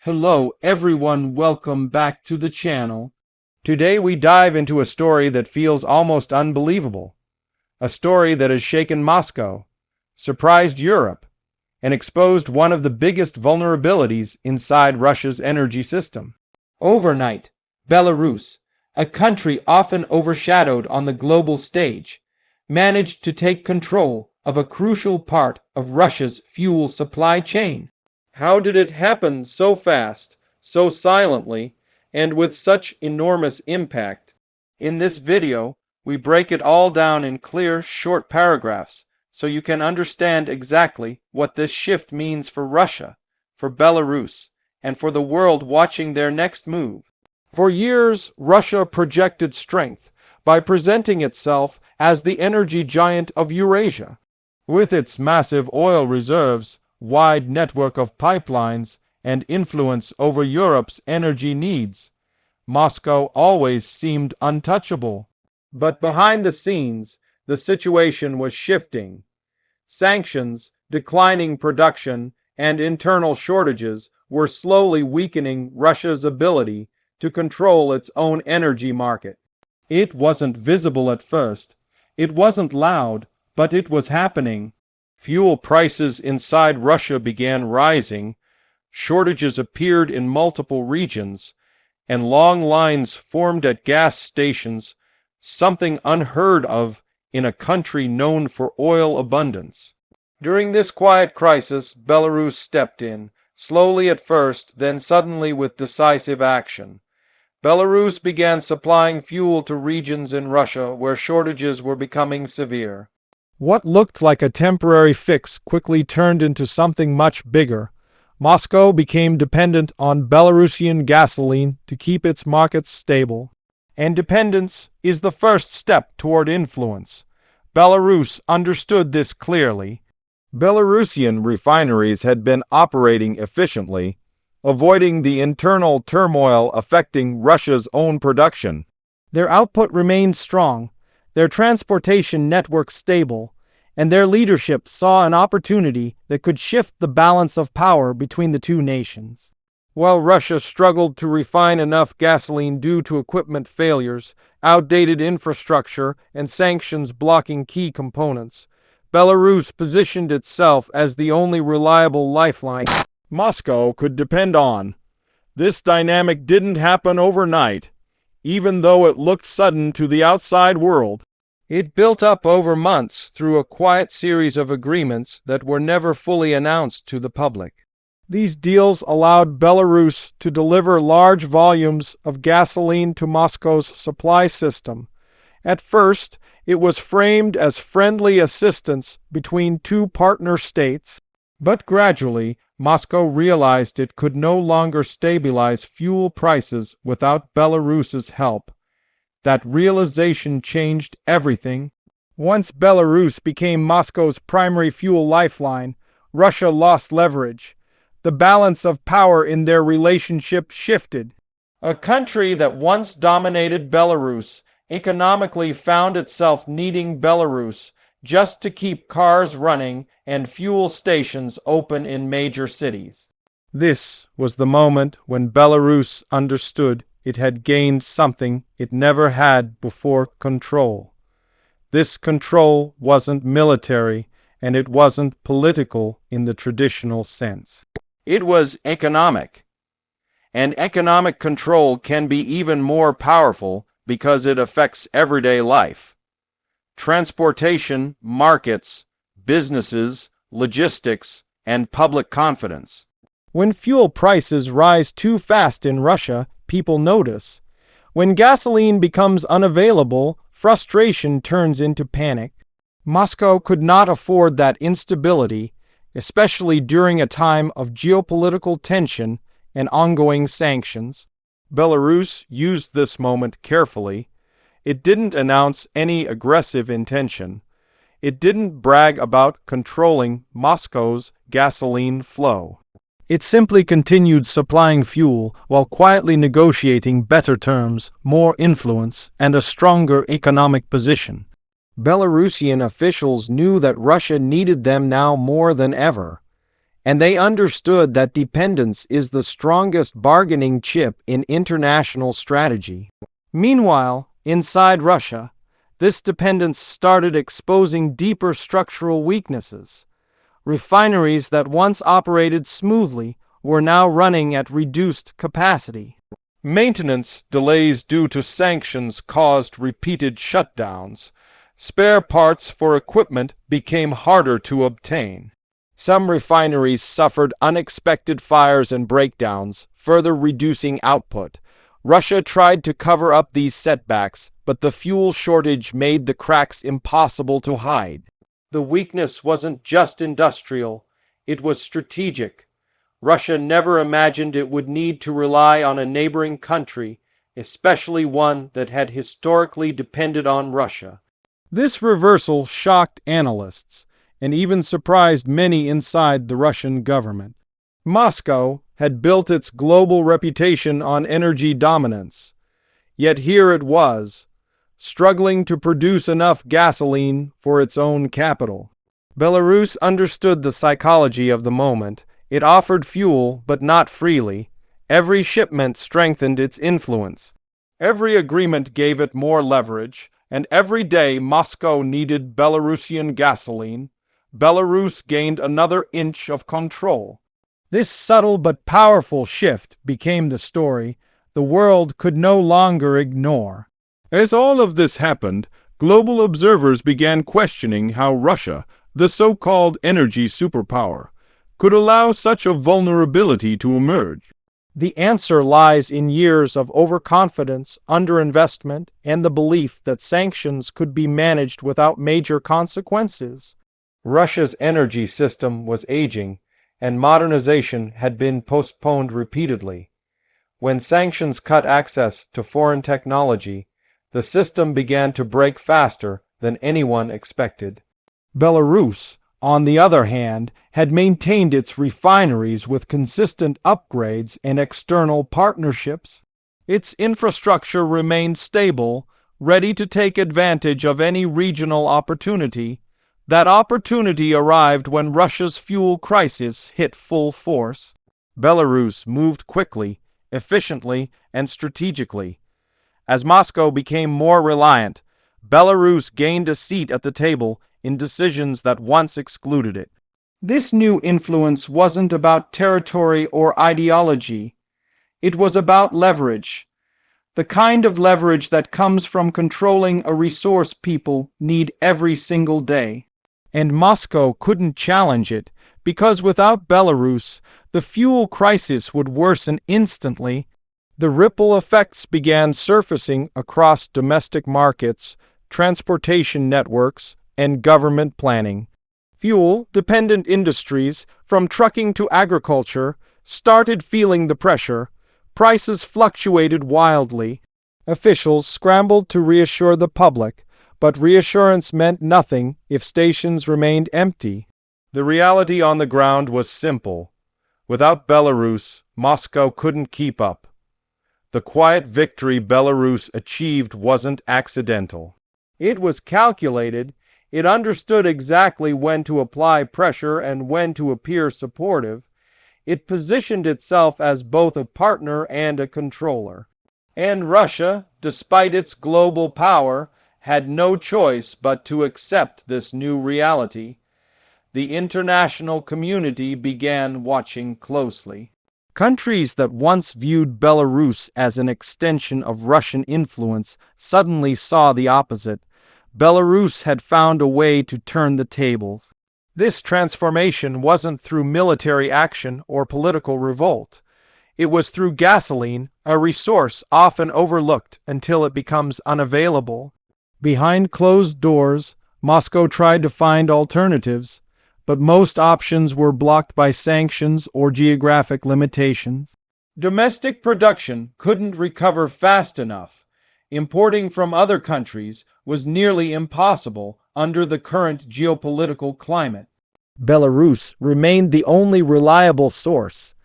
Hello everyone, welcome back to the channel. Today we dive into a story that feels almost unbelievable. A story that has shaken Moscow, surprised Europe, and exposed one of the biggest vulnerabilities inside Russia's energy system. Overnight, Belarus, a country often overshadowed on the global stage, managed to take control of a crucial part of Russia's fuel supply chain. How did it happen so fast, so silently, and with such enormous impact? In this video, we break it all down in clear, short paragraphs so you can understand exactly what this shift means for Russia, for Belarus, and for the world watching their next move. For years, Russia projected strength by presenting itself as the energy giant of Eurasia. With its massive oil reserves, wide network of pipelines, and influence over Europe's energy needs, Moscow always seemed untouchable. But behind the scenes, the situation was shifting. Sanctions, declining production, and internal shortages were slowly weakening Russia's ability to control its own energy market. It wasn't visible at first. It wasn't loud, but it was happening. Fuel prices inside Russia began rising, shortages appeared in multiple regions, and long lines formed at gas stations, something unheard of in a country known for oil abundance. During this quiet crisis, Belarus stepped in, slowly at first, then suddenly with decisive action. Belarus began supplying fuel to regions in Russia where shortages were becoming severe. What looked like a temporary fix quickly turned into something much bigger. Moscow became dependent on Belarusian gasoline to keep its markets stable. And dependence is the first step toward influence. Belarus understood this clearly. Belarusian refineries had been operating efficiently, avoiding the internal turmoil affecting Russia's own production. Their output remained strong, their transportation network stable, and their leadership saw an opportunity that could shift the balance of power between the two nations. While Russia struggled to refine enough gasoline due to equipment failures, outdated infrastructure, and sanctions blocking key components, Belarus positioned itself as the only reliable lifeline Moscow could depend on. This dynamic didn't happen overnight, even though it looked sudden to the outside world. It built up over months through a quiet series of agreements that were never fully announced to the public. These deals allowed Belarus to deliver large volumes of gasoline to Moscow's supply system. At first, it was framed as friendly assistance between two partner states, but gradually, Moscow realized it could no longer stabilize fuel prices without Belarus's help. That realization changed everything. Once Belarus became Moscow's primary fuel lifeline, Russia lost leverage. The balance of power in their relationship shifted. A country that once dominated Belarus economically found itself needing Belarus just to keep cars running and fuel stations open in major cities. This was the moment when Belarus understood it had gained something it never had before: control. This control wasn't military, and it wasn't political in the traditional sense. It was economic. And economic control can be even more powerful because it affects everyday life. Transportation, markets, businesses, logistics, and public confidence. When fuel prices rise too fast in Russia, people notice. When gasoline becomes unavailable, frustration turns into panic. Moscow could not afford that instability, especially during a time of geopolitical tension and ongoing sanctions. Belarus used this moment carefully. It didn't announce any aggressive intention. It didn't brag about controlling Moscow's gasoline flow. It simply continued supplying fuel while quietly negotiating better terms, more influence, and a stronger economic position. Belarusian officials knew that Russia needed them now more than ever, and they understood that dependence is the strongest bargaining chip in international strategy. Meanwhile, inside Russia, this dependence started exposing deeper structural weaknesses. Refineries that once operated smoothly were now running at reduced capacity. Maintenance delays due to sanctions caused repeated shutdowns. Spare parts for equipment became harder to obtain. Some refineries suffered unexpected fires and breakdowns, further reducing output. Russia tried to cover up these setbacks, but the fuel shortage made the cracks impossible to hide. The weakness wasn't just industrial, it was strategic. Russia never imagined it would need to rely on a neighboring country, especially one that had historically depended on Russia. This reversal shocked analysts, and even surprised many inside the Russian government. Moscow had built its global reputation on energy dominance. Yet here it was, struggling to produce enough gasoline for its own capital. Belarus understood the psychology of the moment. It offered fuel, but not freely. Every shipment strengthened its influence. Every agreement gave it more leverage, and every day Moscow needed Belarusian gasoline. Belarus gained another inch of control. This subtle but powerful shift became the story the world could no longer ignore. As all of this happened, global observers began questioning how Russia, the so-called energy superpower, could allow such a vulnerability to emerge. The answer lies in years of overconfidence, underinvestment, and the belief that sanctions could be managed without major consequences. Russia's energy system was aging, and modernization had been postponed repeatedly. When sanctions cut access to foreign technology, the system began to break faster than anyone expected. Belarus, on the other hand, had maintained its refineries with consistent upgrades and external partnerships. Its infrastructure remained stable, ready to take advantage of any regional opportunity. That opportunity arrived when Russia's fuel crisis hit full force. Belarus moved quickly, efficiently, and strategically. As Moscow became more reliant, Belarus gained a seat at the table in decisions that once excluded it. This new influence wasn't about territory or ideology. It was about leverage, the kind of leverage that comes from controlling a resource people need every single day. And Moscow couldn't challenge it, because without Belarus, the fuel crisis would worsen instantly. The ripple effects began surfacing across domestic markets, transportation networks, and government planning. Fuel-dependent industries, from trucking to agriculture, started feeling the pressure. Prices fluctuated wildly. Officials scrambled to reassure the public, but reassurance meant nothing if stations remained empty. The reality on the ground was simple. Without Belarus, Moscow couldn't keep up. The quiet victory Belarus achieved wasn't accidental. It was calculated. It understood exactly when to apply pressure and when to appear supportive. It positioned itself as both a partner and a controller. And Russia, despite its global power, had no choice but to accept this new reality. The international community began watching closely. Countries that once viewed Belarus as an extension of Russian influence suddenly saw the opposite. Belarus had found a way to turn the tables. This transformation wasn't through military action or political revolt. It was through gasoline, a resource often overlooked until it becomes unavailable. Behind closed doors, Moscow tried to find alternatives, but most options were blocked by sanctions or geographic limitations. Domestic production couldn't recover fast enough. Importing from other countries was nearly impossible under the current geopolitical climate. Belarus remained the only reliable source,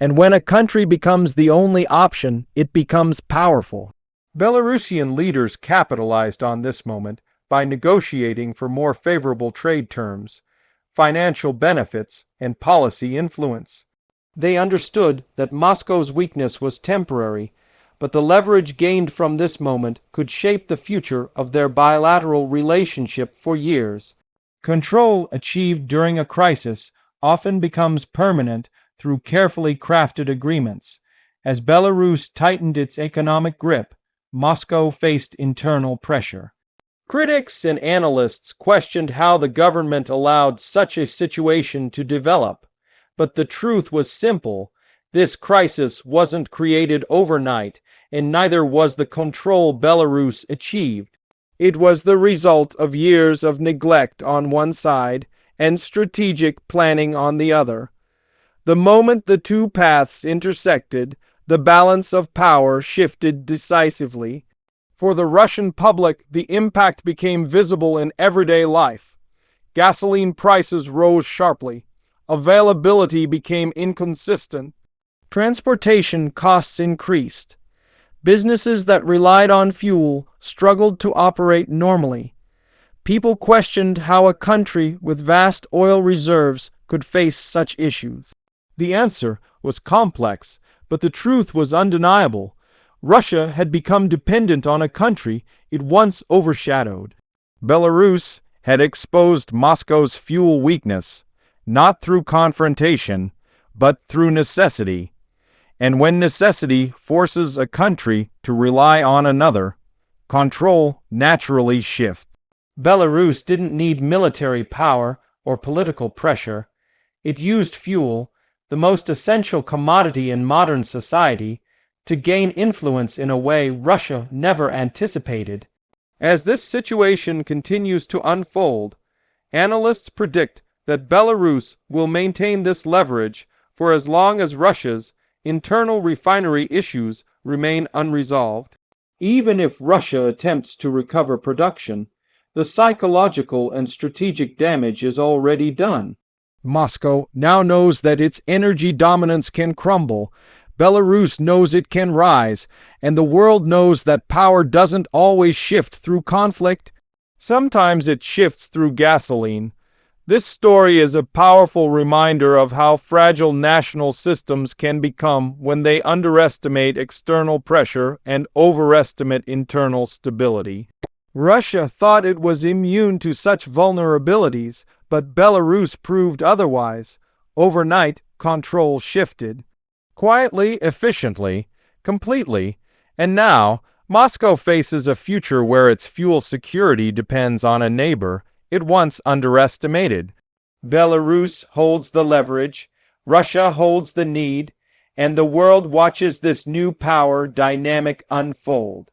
and when a country becomes the only option, it becomes powerful. Belarusian leaders capitalized on this moment by negotiating for more favorable trade terms. financial benefits, and policy influence. They understood that Moscow's weakness was temporary, but the leverage gained from this moment could shape the future of their bilateral relationship for years. Control achieved during a crisis often becomes permanent through carefully crafted agreements. As Belarus tightened its economic grip, Moscow faced internal pressure. Critics and analysts questioned how the government allowed such a situation to develop, but the truth was simple. This crisis wasn't created overnight, and neither was the control Belarus achieved. It was the result of years of neglect on one side and strategic planning on the other. The moment the two paths intersected, the balance of power shifted decisively. For the Russian public, the impact became visible in everyday life. Gasoline prices rose sharply. Availability became inconsistent. Transportation costs increased. Businesses that relied on fuel struggled to operate normally. People questioned how a country with vast oil reserves could face such issues. The answer was complex, but the truth was undeniable. Russia had become dependent on a country it once overshadowed. Belarus had exposed Moscow's fuel weakness, not through confrontation, but through necessity. And when necessity forces a country to rely on another, control naturally shifts. Belarus didn't need military power or political pressure. It used fuel, the most essential commodity in modern society, to gain influence in a way Russia never anticipated. As this situation continues to unfold, analysts predict that Belarus will maintain this leverage for as long as Russia's internal refinery issues remain unresolved. Even if Russia attempts to recover production, the psychological and strategic damage is already done. Moscow now knows that its energy dominance can crumble. Belarus knows it can rise, and the world knows that power doesn't always shift through conflict. Sometimes it shifts through gasoline. This story is a powerful reminder of how fragile national systems can become when they underestimate external pressure and overestimate internal stability. Russia thought it was immune to such vulnerabilities, but Belarus proved otherwise. Overnight, control shifted. Quietly, efficiently, completely, and now Moscow faces a future where its fuel security depends on a neighbor it once underestimated. Belarus holds the leverage, Russia holds the need, and the world watches this new power dynamic unfold.